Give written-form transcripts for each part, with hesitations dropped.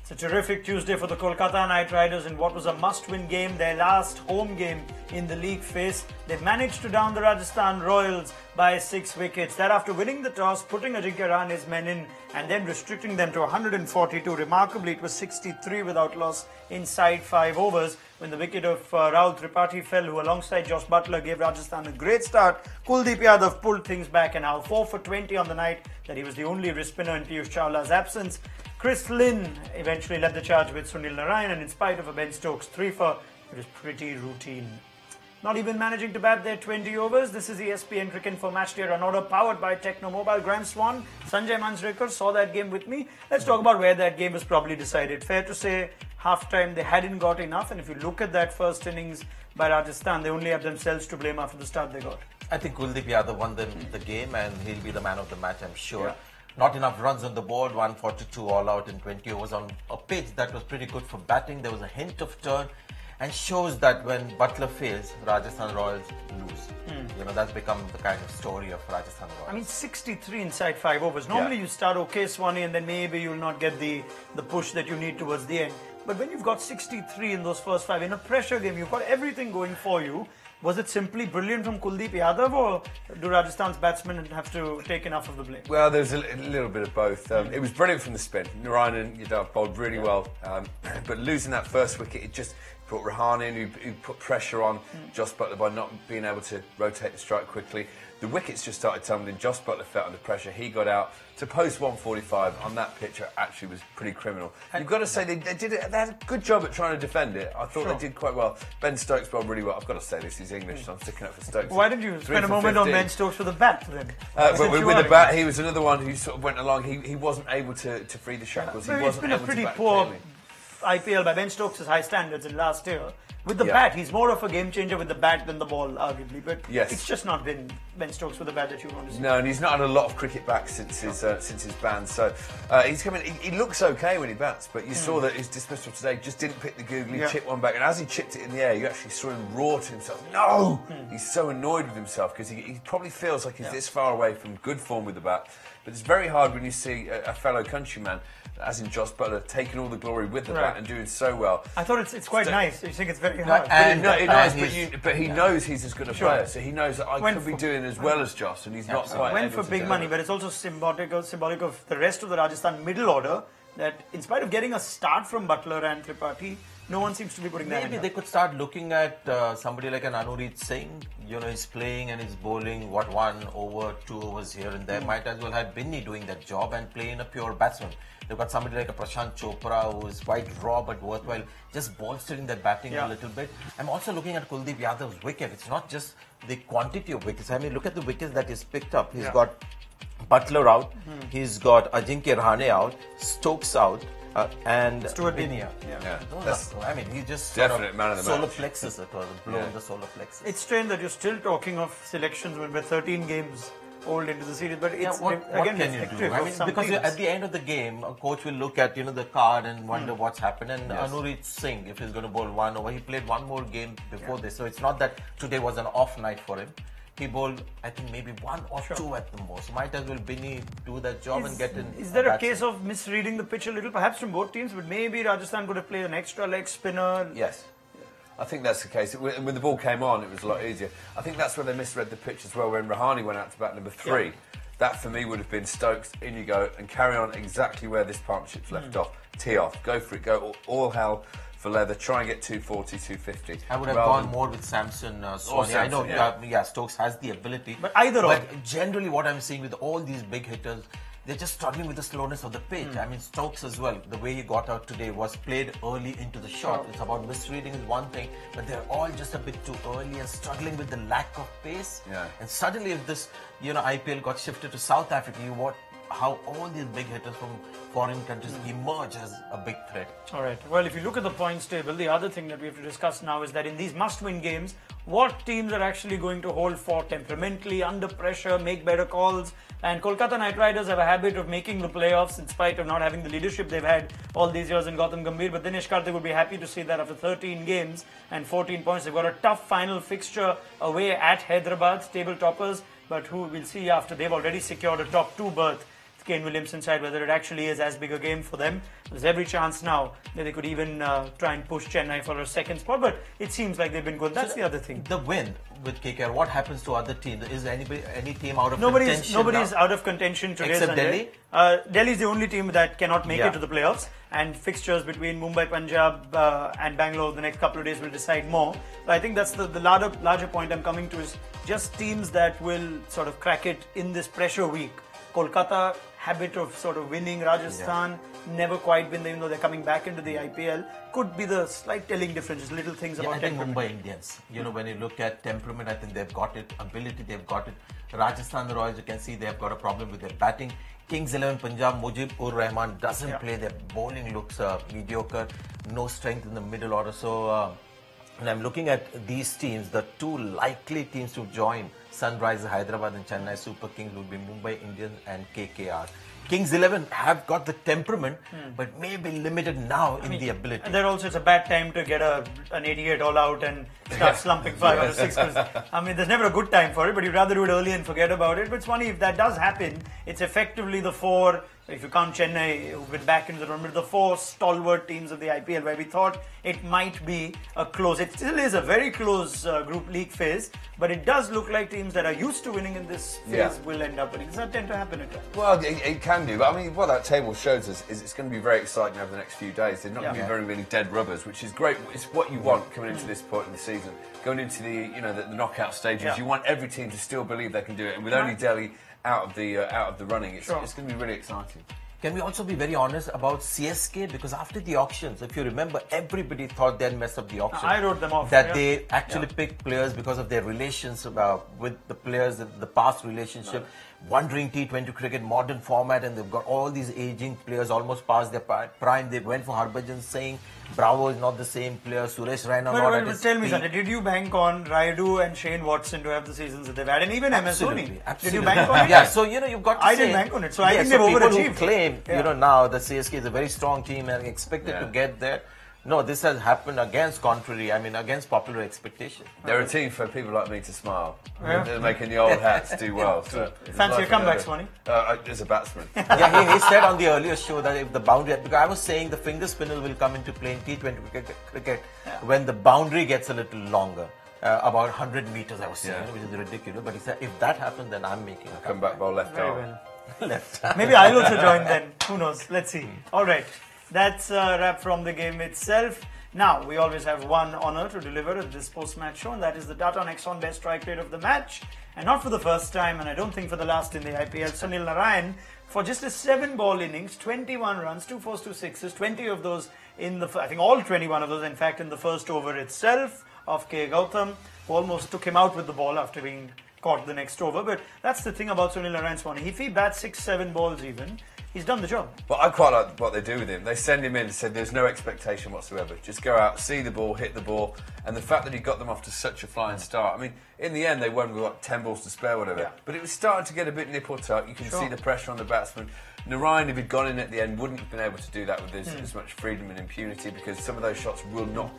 It's a terrific Tuesday for the Kolkata Knight Riders in what was a must-win game, their last home game in the league phase. They managed to down the Rajasthan Royals by 6 wickets. That after winning the toss, putting Ajinkya Rahane's men in and then restricting them to 142. Remarkably, it was 63 without loss inside 5 overs when the wicket of Rahul Tripathi fell, who alongside Josh Buttler gave Rajasthan a great start. Kuldeep Yadav pulled things back and now 4 for 20 on the night that he was the only wrist spinner in Piyush Chawla's absence. Chris Lynn eventually led the charge with Sunil Narayan, and in spite of a Ben Stokes 3 for, it was pretty routine. Not even managing to bat their 20 overs. This is ESPN Cricket for Matchday Run Order, powered by Techno Mobile. Graham Swan, Sanjay Manjrekar saw that game with me. Let's talk about where that game was probably decided. Fair to say, half-time they hadn't got enough, and if you look at that first innings by Rajasthan, they only have themselves to blame after the start they got. I think Kuldeep Yadav won the game, and he'll be the man of the match, I'm sure. Yeah. Not enough runs on the board, 142 all out in 20 overs on a pitch that was pretty good for batting. There was a hint of turn, and shows that when Buttler fails, Rajasthan Royals lose. You know, that's become the kind of story of Rajasthan Royals. I mean, 63 inside 5 overs. Normally you start okay, Swanee, and then maybe you'll not get the push that you need towards the end. But when you've got 63 in those first 5, in a pressure game, you've got everything going for you. Was it simply brilliant from Kuldeep Yadav, or do Rajasthan's batsmen have to take enough of the blame? Well, there's a little bit of both. It was brilliant from the spin. Narayan and Yadav bowled really well. But losing that first wicket, it just brought Rahane in, who put pressure on Josh Buttler by not being able to rotate the strike quickly. The wickets just started tumbling. Josh Buttler felt under pressure. He got out. To post 145 on that pitch actually was pretty criminal. You've got to say they did it. They had a good job at trying to defend it. I thought they did quite well. Ben Stokes bowled really well. I've got to say this. He's English, so I'm sticking up for Stokes. Why did you spend a moment on Ben Stokes with a bat then? With the bat, he was another one who sort of went along. He wasn't able to free the shackles. It's been a pretty poor IPL by Ben Stokes' high standards in last year. With the bat, he's more of a game changer with the bat than the ball, arguably. But it's just not been Ben Stokes with the bat that you want to see. No, and he's not had a lot of cricket back since his ban. So he's coming. He looks okay when he bats, but you saw that his dismissal today just didn't pick the googly, chipped one back, and as he chipped it in the air, you actually saw him roar to himself. No! He's so annoyed with himself because he probably feels like he's this far away from good form with the bat. But it's very hard when you see a fellow countryman, as in Josh Buttler, taking all the glory with the bat and doing so well. I thought it's quite nice. You think it's very hard. But he knows he's as good a player, so he knows that I could be doing as well as Josh, and he's not quite went for big money, but it's also symbolic of the rest of the Rajasthan middle order, that in spite of getting a start from Buttler and Tripathi, no one seems to be putting that in. Maybe they could start looking at somebody like an Anurit Singh. You know, he's playing and he's bowling, 1 over, 2 overs here and there. Might as well have Binny doing that job and play in a pure batsman. They've got somebody like a Prashant Chopra who is quite raw but worthwhile, just bolstering their batting a little bit. I'm also looking at Kuldeep Yadav's wicket. It's not just the quantity of wickets. I mean, look at the wickets that he's picked up. He's got Buttler out, he's got Ajinkya Rahane out, Stokes out, and Stuart Binny. I mean, he just definite man of the solar match. Plexus it was, blown the solar plexus. It's strange that you're still talking of selections when we're 13 games old into the series, but it's what can you do? I mean, because at the end of the game, a coach will look at the card and wonder what's happened. And Anurit Singh, if he's going to bowl 1 over, he played 1 more game before this, so it's not that today was an off night for him. He bowled, I think, maybe 1 or 2 at the most. Might as well Binny do that job and get in. Is there a case of misreading the pitch a little, perhaps from both teams? But maybe Rajasthan could have played an extra leg spinner. Yes. I think that's the case. When the ball came on, it was a lot easier. I think that's where they misread the pitch as well. When Rahane went out to bat number 3, that for me would have been Stokes, in you go, and carry on exactly where this partnership's left off. Tee off, go for it, go all hell for leather, try and get 240, 250. I would have gone more with Samson, Swanee. I know, Stokes has the ability. But either or. Generally what I'm seeing with all these big hitters, they're just struggling with the slowness of the pitch. I mean, Stokes as well, the way he got out today was played early into the shot. It's about misreading is one thing, but they're all just a bit too early and struggling with the lack of pace. And suddenly if this, IPL got shifted to South Africa, how all these big hitters from foreign countries emerge as a big threat. All right. Well, if you look at the points table, the other thing that we have to discuss now is that in these must-win games, what teams are actually going to hold for temperamentally, under pressure, make better calls. And Kolkata Knight Riders have a habit of making the playoffs in spite of not having the leadership they've had all these years in Gautam Gambhir. But Dinesh Karthik would be happy to see that after 13 games and 14 points, they've got a tough final fixture away at Hyderabad, table toppers. But who we'll see after they've already secured a top 2 berth. Kane Williamson side, whether it actually is as big a game for them. There's every chance now that they could even try and push Chennai for a second spot, but it seems like they've been good. That's the other thing. The win with KKR, what happens to other teams? Is any team out of Nobody's contention out of contention today. Except Sanjay. Delhi? Delhi is the only team that cannot make it to the playoffs, and fixtures between Mumbai, Punjab and Bangalore the next couple of days will decide more. But I think that's the larger point I'm coming to, is just teams that will sort of crack it in this pressure week. Kolkata, habit of sort of winning. Rajasthan, never quite been there, even though they're coming back into the IPL. Could be the slight telling differences, little things about I think temperament. Mumbai Indians, when you look at temperament, I think they've got it. Ability, they've got it. Rajasthan, the Royals, you can see they've got a problem with their batting. Kings 11 Punjab, Mujib-ur-Rahman doesn't play. Their bowling looks mediocre. No strength in the middle order. So when I'm looking at these teams, the two likely teams to join Sunrisers Hyderabad and Chennai Super Kings would be Mumbai Indians and KKR. Kings 11 have got the temperament, but may be limited now in the ability. And there also, it's a bad time to get an 88 all out and start slumping 5 out of 6. I mean, there's never a good time for it, but you'd rather do it early and forget about it. But it's funny, if that does happen, it's effectively the 4, if you count Chennai, who've been back into the tournament, the 4 stalwart teams of the IPL, where we thought it might be a close. It still is a very close group league phase, but it does look like teams that are used to winning in this phase will end up winning. Does that tend to happen at times? Well, it can do, but I mean, what that table shows us is it's going to be very exciting over the next few days. There's not going to be very many dead rubbers, which is great. It's what you want coming into this point in the season. Going into the knockout stages, you want every team to still believe they can do it, and with only Delhi out of the running, it's going to be really exciting. Can we also be very honest about CSK? Because after the auctions, if you remember, everybody thought they'd mess up the auction. I wrote them off. That they actually picked players because of their relations with the players, the past relationship, wandering T20 cricket, modern format, and they've got all these aging players almost past their prime. They went for Harbhajan Singh. Bravo is not the same player. Suresh Raina not at his tell me, peak. Sanjay, did you bank on Raidu and Shane Watson to have the seasons that they've had, and even MS Dhoni? Did you bank on it? Yeah, so you've got to I say, didn't bank on it, so I think they've overachieved. People who claim, now the CSK is a very strong team and expected to get there. No, this has happened against popular expectation. They're a team for people like me to smile. They're making the old hats do well. So fancy your comebacks, Money? As a batsman. He said on the earlier show that if the boundary, because I was saying the finger spinner will come into play in T20 cricket when the boundary gets a little longer. About 100 meters, I was saying, which is ridiculous. But he said, if that happens, then I'm making a comeback ball left arm. Well. Left arm. Maybe I'll also join then. Who knows? Let's see. All right. That's a wrap from the game itself. Now, we always have one honour to deliver at this post-match show, and that is the Tata Nexon Best Strike Rate of the match. And not for the first time, and I don't think for the last in the IPL, Sunil Narayan, for just a 7-ball innings, 21 runs, 2 fours, 2 sixes, 20 of those I think all 21 of those, in fact, in the first over itself of K. Gautam, who almost took him out with the ball after being caught the next over. But that's the thing about Sunil Narayan's one. If he bats 6-7 balls even, he's done the job. Well, I quite like what they do with him. They send him in and said there's no expectation whatsoever. Just go out, see the ball, hit the ball. And the fact that he got them off to such a flying start. I mean, in the end, they won with 10 balls to spare, whatever. Yeah. But it was starting to get a bit nip or tuck. You can see the pressure on the batsman. Narayan, if he'd gone in at the end, wouldn't have been able to do that with as much freedom and impunity, because some of those shots will not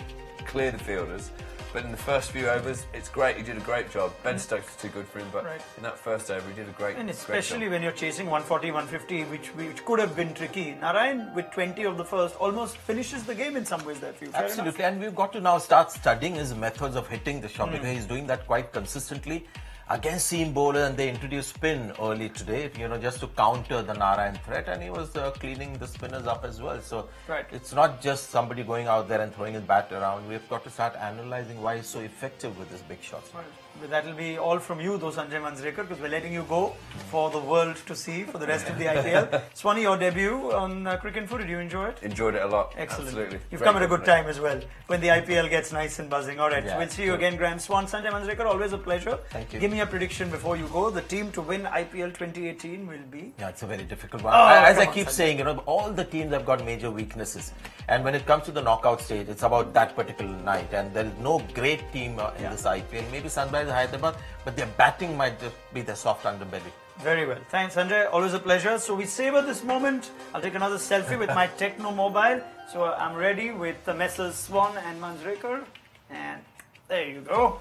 clear the fielders. But in the first few overs, it's great. He did a great job. Ben Stokes was too good for him, but in that first over, he did a great job. And especially when you're chasing 140, 150, which could have been tricky. Narayan, with 20 of the first, almost finishes the game in some ways, that few. Absolutely, and we've got to now start studying his methods of hitting the shot, because he's doing that quite consistently against seam bowlers, and they introduced spin early today, just to counter the Narayan threat, and he was cleaning the spinners up as well. So it's not just somebody going out there and throwing his bat around. We've got to start analysing why he's so effective with his big shots. But that'll be all from you, though, Sanjay Manjrekar, because we're letting you go for the world to see for the rest of the IPL. Swanee, your debut on Cricket Info, did you enjoy it? Enjoyed it a lot. Excellent. Absolutely. You've come at a good time as well, when the IPL gets nice and buzzing. All right, we'll see you again, Graham Swan. Sanjay Manjrekar, always a pleasure. Thank you. Give me a prediction before you go. The team to win IPL 2018 will be? Yeah, it's a very difficult one. As I keep saying, all the teams have got major weaknesses. And when it comes to the knockout stage, it's about that particular night. And there is no great team in this IPL. Maybe Sunrisers Hyderabad, but their batting might just be their soft underbelly. Very well. Thanks, Sanjay. Always a pleasure. So we savor this moment. I'll take another selfie with my Techno mobile. So I'm ready with the Messrs Swan and Manjrekar. And there you go.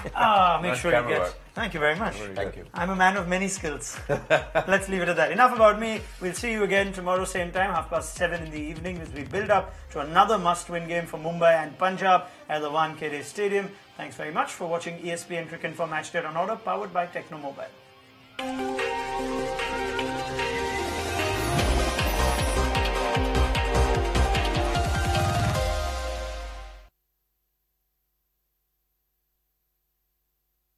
Make Nice sure you camera get. work. Thank you very much. Thank you. I'm a man of many skills. Let's leave it at that. Enough about me. We'll see you again tomorrow, same time, 7:30 in the evening, as we build up to another must-win game for Mumbai and Punjab at the Wankhede Stadium. Thanks very much for watching ESPN Cricket for Matchday on Order, powered by Techno Mobile.